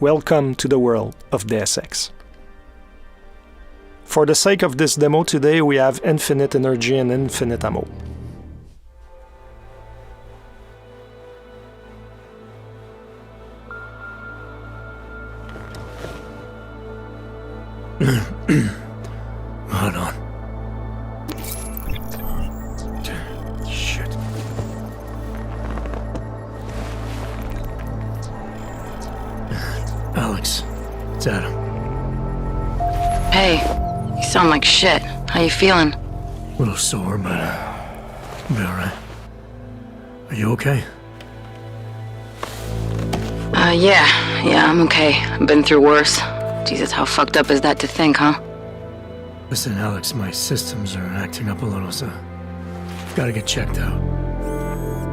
Welcome to the world of Deus Ex. For the sake of this demo today, we have infinite energy and infinite ammo. Hold on. Shit. Alex, it's Adam. Hey, you sound like shit. How you feeling? A little sore, but I'll be alright. Are you okay? Yeah, I'm okay. I've been through worse. Jesus, how fucked up is that to think, huh? Listen, Alex, my systems are acting up a little, so I've got to get checked out.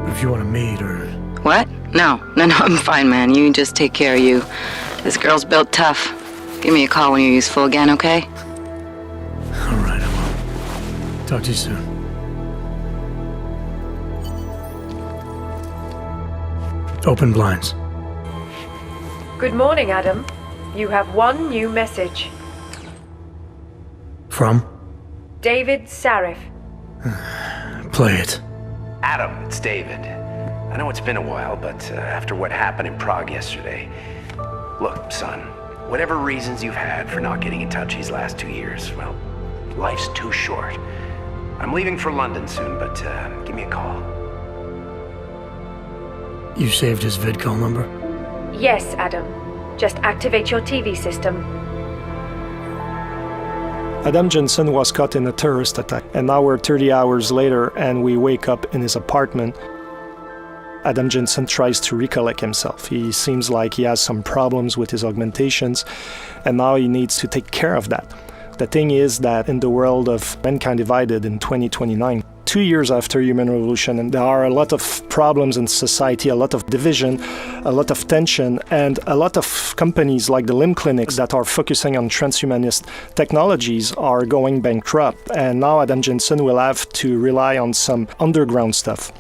But if you want to meet or... What? No, I'm fine, man. You just take care of you. This girl's built tough. Give me a call when you're useful again, okay? Alright, I will. Talk to you soon. Open blinds. Good morning, Adam. You have one new message. From? David Sarif. Play it. Adam, it's David. I know it's been a while, but after what happened in Prague yesterday... Look, son, whatever reasons you've had for not getting in touch these last 2 years, well, life's too short. I'm leaving for London soon, but give me a call. You saved his vidcall number? Yes, Adam. Just activate your TV system. Adam Jensen was caught in a terrorist attack, and now we're 30 hours later and we wake up in his apartment. Adam Jensen tries to recollect himself. He seems like he has some problems with his augmentations, and now he needs to take care of that. The thing is that in the world of mankind divided in 2029, 2 years after human revolution, and there are a lot of problems in society, a lot of division, a lot of tension, and a lot of companies like the limb clinics that are focusing on transhumanist technologies are going bankrupt, and now Adam Jensen will have to rely on some underground stuff.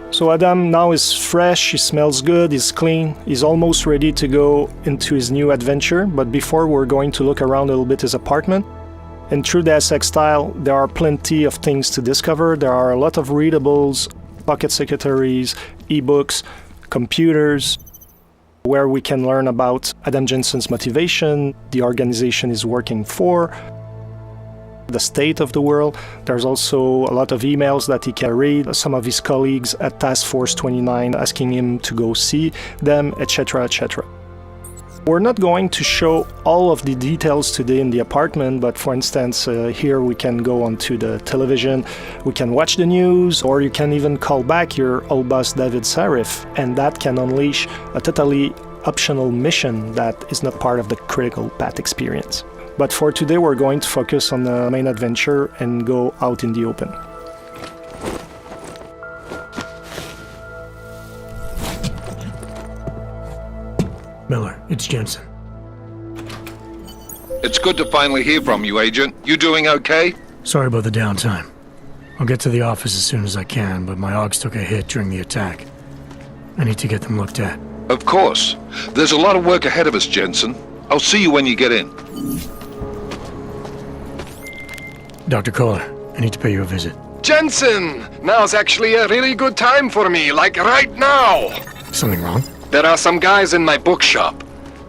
So Adam now is fresh, he smells good, he's clean, he's almost ready to go into his new adventure, but before we're going to look around a little bit his apartment. In true Deus Ex style, there are plenty of things to discover. There are a lot of readables, pocket secretaries, ebooks, computers, where we can learn about Adam Jensen's motivation, the organization he's working for, the state of the world. There's also a lot of emails that he can read, some of his colleagues at Task Force 29 asking him to go see them, etc., etc. We're not going to show all of the details today in the apartment, but for instance, here we can go onto the television, we can watch the news, or you can even call back your old boss David Sarif, and that can unleash a totally optional mission that is not part of the critical path experience. But for today, we're going to focus on the main adventure and go out in the open. Miller, it's Jensen. It's good to finally hear from you, Agent. You doing okay? Sorry about the downtime. I'll get to the office as soon as I can, but my AUGs took a hit during the attack. I need to get them looked at. Of course. There's a lot of work ahead of us, Jensen. I'll see you when you get in. Dr. Kohler, I need to pay you a visit. Jensen! Now's actually a really good time for me, like right now! Something wrong? There are some guys in my bookshop.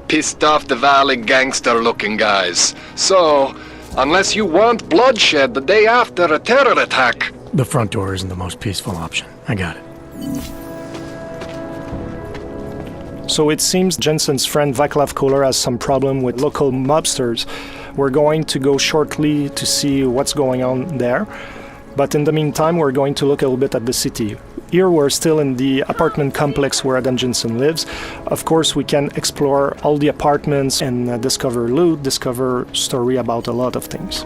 Pissed off the Valley gangster-looking guys. So, unless you want bloodshed the day after a terror attack, The front door isn't the most peaceful option. I got it. So it seems Jensen's friend Vaclav Kohler has some problem with local mobsters. We're going to go shortly to see what's going on there. But in the meantime, we're going to look a little bit at the city. Here we're still in the apartment complex where Adam Jensen lives. Of course, we can explore all the apartments and discover loot, discover story about a lot of things.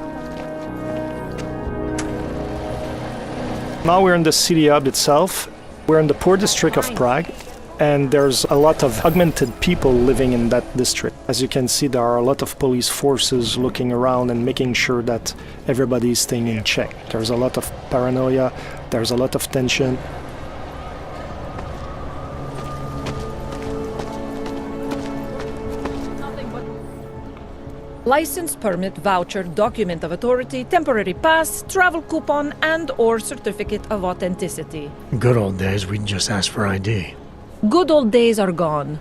Now we're in the city hub itself. We're in the poor district of Prague, and there's a lot of augmented people living in that district. As you can see, there are a lot of police forces looking around and making sure that everybody is staying in check. There's a lot of paranoia, there's a lot of tension. License, permit, voucher, document of authority, temporary pass, travel coupon, and/or certificate of authenticity. Good old days, we'd just ask for ID. Good old days are gone.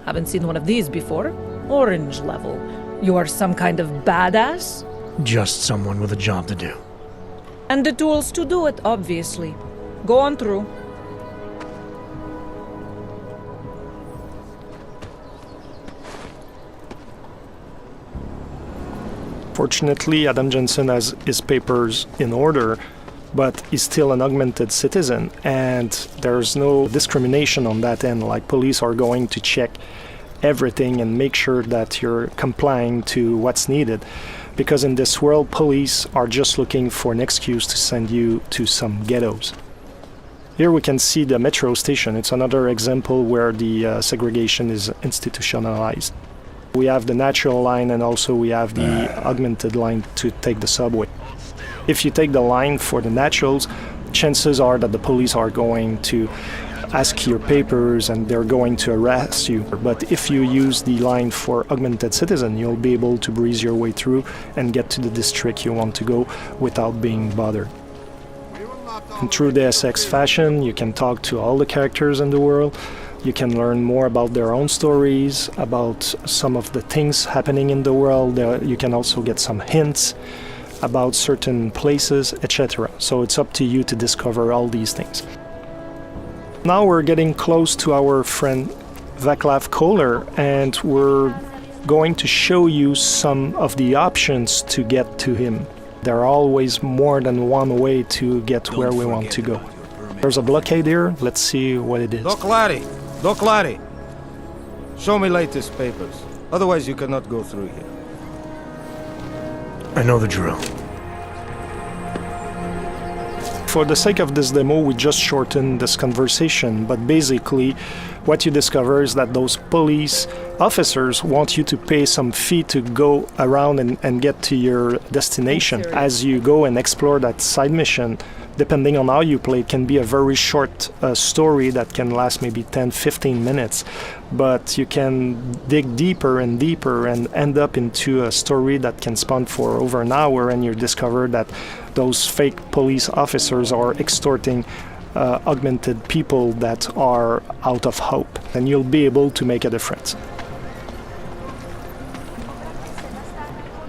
Haven't seen one of these before. Orange level. You are some kind of badass? Just someone with a job to do. And the tools to do it, obviously. Go on through. Fortunately, Adam Jensen has his papers in order, but he's still an augmented citizen, and there's no discrimination on that end. Like, police are going to check everything and make sure that you're complying to what's needed. Because in this world, police are just looking for an excuse to send you to some ghettos. Here we can see the metro station. It's another example where the segregation is institutionalized. We have the natural line, and also we have the augmented line to take the subway. If you take the line for the naturals, chances are that the police are going to ask your papers and they're going to arrest you. But if you use the line for augmented citizen, you'll be able to breeze your way through and get to the district you want to go without being bothered. And through the SX fashion, you can talk to all the characters in the world. You can learn more about their own stories, about some of the things happening in the world. You can also get some hints about certain places, etc. So it's up to you to discover all these things. Now we're getting close to our friend Vaclav Kohler, and we're going to show you some of the options to get to him. There are always more than one way to get where we want to go. There's a blockade here. Let's see what it is. Doc Larry, show me latest papers. Otherwise you cannot go through here. I know the drill. For the sake of this demo, we just shortened this conversation, but basically what you discover is that those police officers want you to pay some fee to go around and get to your destination. As you go and explore that side mission, depending on how you play, it can be a very short story that can last maybe 10-15 minutes, but you can dig deeper and deeper and end up into a story that can span for over an hour, and you discover that those fake police officers are extorting augmented people that are out of hope, and you'll be able to make a difference.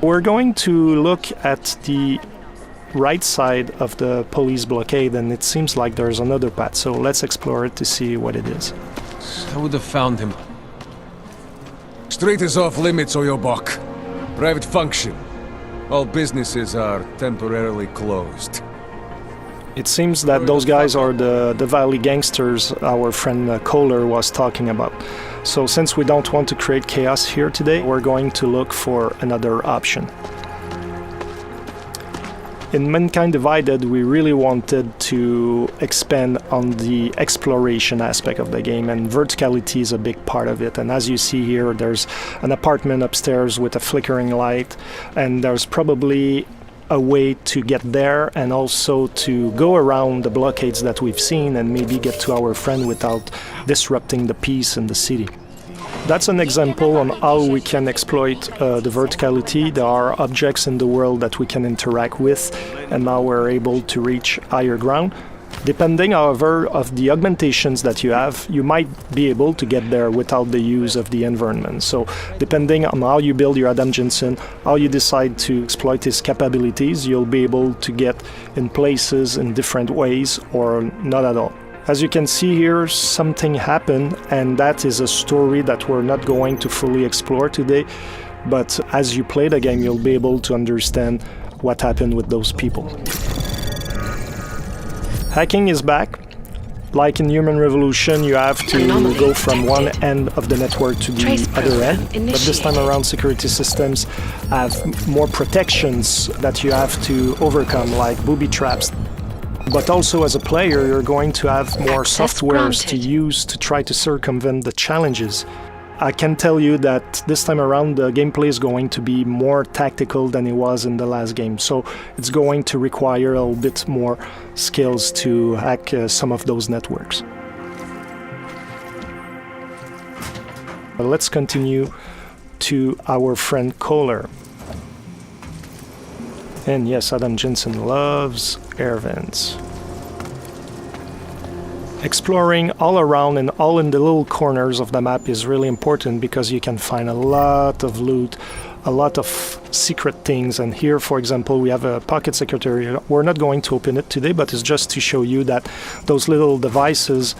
We're going to look at the right side of the police blockade, and it seems like there's another path, so let's explore it to see what it is. I would have found him. Street is off limits, Oyobok. Private function. All businesses are temporarily closed. It seems that those guys are the Valley gangsters our friend Kohler was talking about. So since we don't want to create chaos here today, we're going to look for another option. In Mankind Divided, we really wanted to expand on the exploration aspect of the game, and verticality is a big part of it. And as you see here, there's an apartment upstairs with a flickering light, and there's probably a way to get there and also to go around the blockades that we've seen and maybe get to our friend without disrupting the peace in the city. That's an example on how we can exploit the verticality. There are objects in the world that we can interact with, and now we're able to reach higher ground. Depending, however, of the augmentations that you have, you might be able to get there without the use of the environment. So depending on how you build your Adam Jensen, how you decide to exploit his capabilities, you'll be able to get in places in different ways or not at all. As you can see here, something happened, and that is a story that we're not going to fully explore today. But as you play the game, you'll be able to understand what happened with those people. Hacking is back. Like in Human Revolution, you have to go from one end of the network to the other end. But this time around, security systems have more protections that you have to overcome, like booby traps. But also as a player, you're going to have more softwares to use to try to circumvent the challenges. I can tell you that this time around the gameplay is going to be more tactical than it was in the last game, so it's going to require a little bit more skills to hack some of those networks. But let's continue to our friend C.O.R.E. And yes, Adam Jensen loves air vents. Exploring all around and all in the little corners of the map is really important because you can find a lot of loot, a lot of secret things. And here, for example, we have a pocket secretary. We're not going to open it today, but it's just to show you that those little devices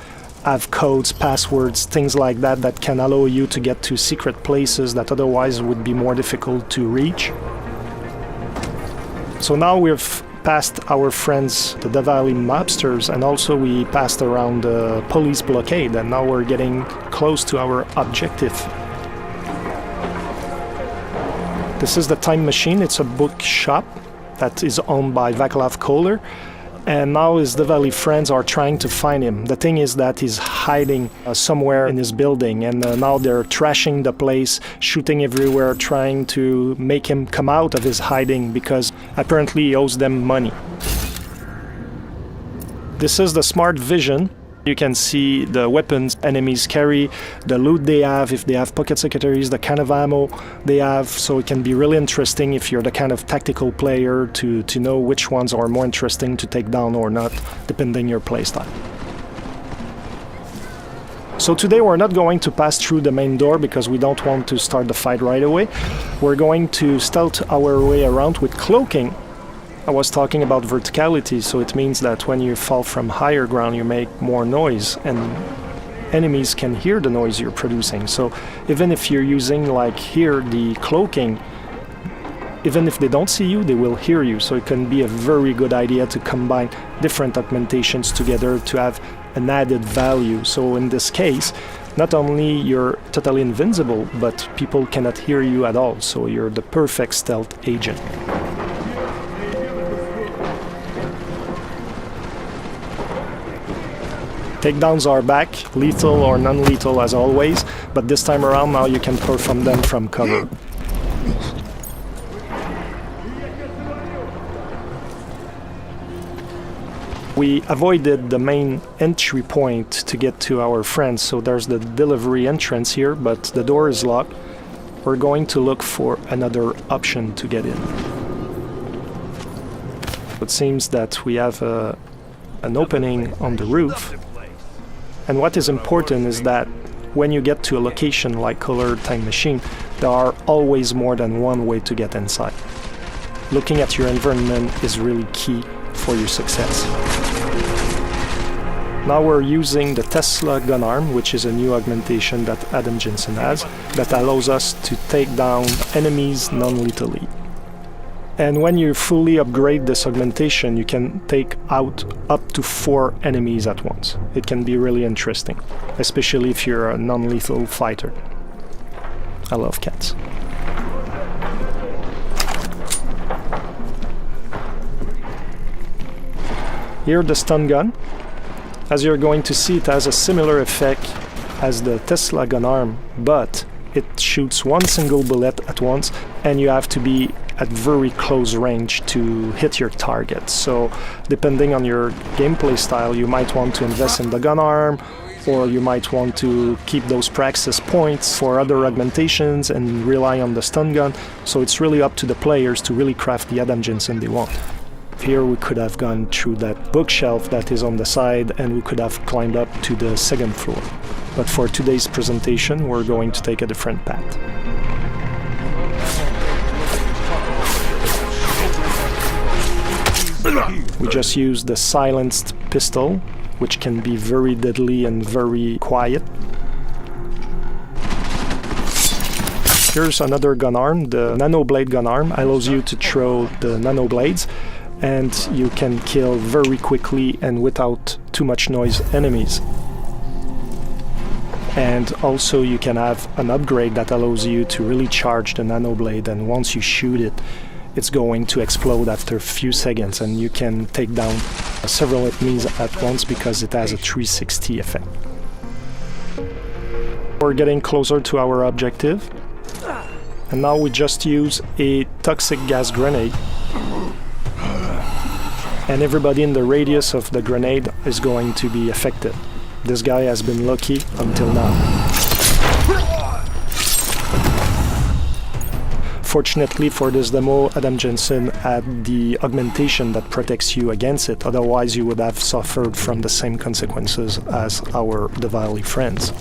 have codes, passwords, things like that that can allow you to get to secret places that otherwise would be more difficult to reach. So now we've passed our friends, the Davali mobsters, and also we passed around the police blockade, and now we're getting close to our objective. This is the Time Machine. It's a bookshop that is owned by Vaclav C.O.R.E. And now his Davali friends are trying to find him. The thing is that he's hiding somewhere in his building, and now they're trashing the place, shooting everywhere, trying to make him come out of his hiding because apparently he owes them money. This is the smart vision. You can see the weapons enemies carry, the loot they have, if they have pocket secretaries, the kind of ammo they have, so it can be really interesting if you're the kind of tactical player to know which ones are more interesting to take down or not, depending your playstyle. So today we're not going to pass through the main door because we don't want to start the fight right away. We're going to stealth our way around with cloaking. I was talking about verticality, so it means that when you fall from higher ground you make more noise and enemies can hear the noise you're producing. So even if you're using, like here, the cloaking, even if they don't see you, they will hear you. So it can be a very good idea to combine different augmentations together to have an added value. So in this case, not only you're totally invincible, but people cannot hear you at all. So you're the perfect stealth agent. Takedowns are back, lethal or non-lethal as always, but this time around now you can perform them from cover. We avoided the main entry point to get to our friends, so there's the delivery entrance here, but the door is locked. We're going to look for another option to get in. It seems that we have an opening on the roof. And what is important is that when you get to a location like C.O.R.E. Time Machine, there are always more than one way to get inside. Looking at your environment is really key for your success. Now we're using the Tesla gun arm, which is a new augmentation that Adam Jensen has, that allows us to take down enemies non-lethally. And when you fully upgrade this augmentation, you can take out up to 4 enemies at once. It can be really interesting, especially if you're a non-lethal fighter. I love cats. Here the stun gun. As you're going to see, it has a similar effect as the Tesla gun arm, but it shoots one single bullet at once, and you have to be at very close range to hit your target. So depending on your gameplay style, you might want to invest in the gun arm, or you might want to keep those praxis points for other augmentations and rely on the stun gun. So it's really up to the players to really craft the Adam Jensen they want. Here we could have gone through that bookshelf that is on the side and we could have climbed up to the second floor. But for today's presentation, we're going to take a different path. We just use the silenced pistol, which can be very deadly and very quiet. Here's another gun arm. The nano blade gun arm allows you to throw the nano blades, and you can kill very quickly and without too much noise enemies. And also you can have an upgrade that allows you to really charge the nano blade, and once you shoot it, it's going to explode after a few seconds, and you can take down several enemies at once because it has a 360 effect. We're getting closer to our objective, and now we just use a toxic gas grenade, and everybody in the radius of the grenade is going to be affected. This guy has been lucky until now. Fortunately for this demo, Adam Jensen had the augmentation that protects you against it, otherwise you would have suffered from the same consequences as our Diwali friends.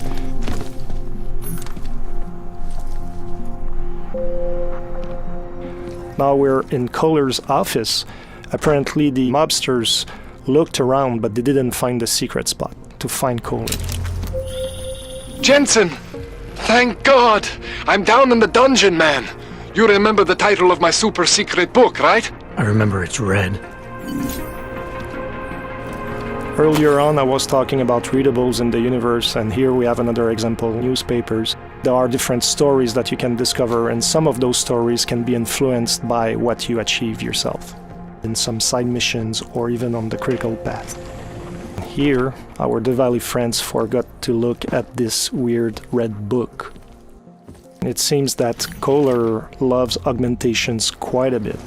Now we're in C.O.R.E's office. Apparently the mobsters looked around, but they didn't find the secret spot to find C.O.R.E. Jensen! Thank God! I'm down in the dungeon, man! You remember the title of my super secret book, right? I remember it's red. Earlier on I was talking about readables in the universe, and here we have another example, newspapers. There are different stories that you can discover, and some of those stories can be influenced by what you achieve yourself in some side missions or even on the critical path. Here, our Diwali friends forgot to look at this weird red book. It seems that C.O.R.E. loves augmentations quite a bit.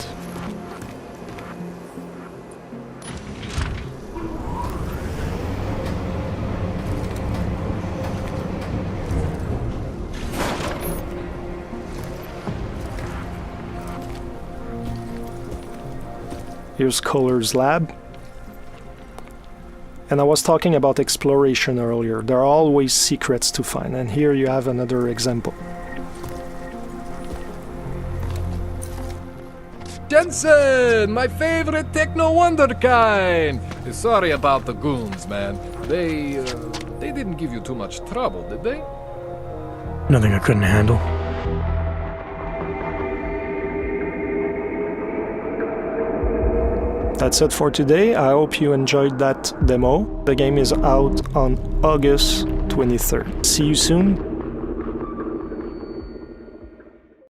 Here's C.O.R.E.'s lab. And I was talking about exploration earlier. There are always secrets to find, and here you have another example. Jensen, my favorite techno wonderkind. Sorry about the goons, man. They didn't give you too much trouble, did they? Nothing I couldn't handle. That's it for today. I hope you enjoyed that demo. The game is out on August 23rd. See you soon.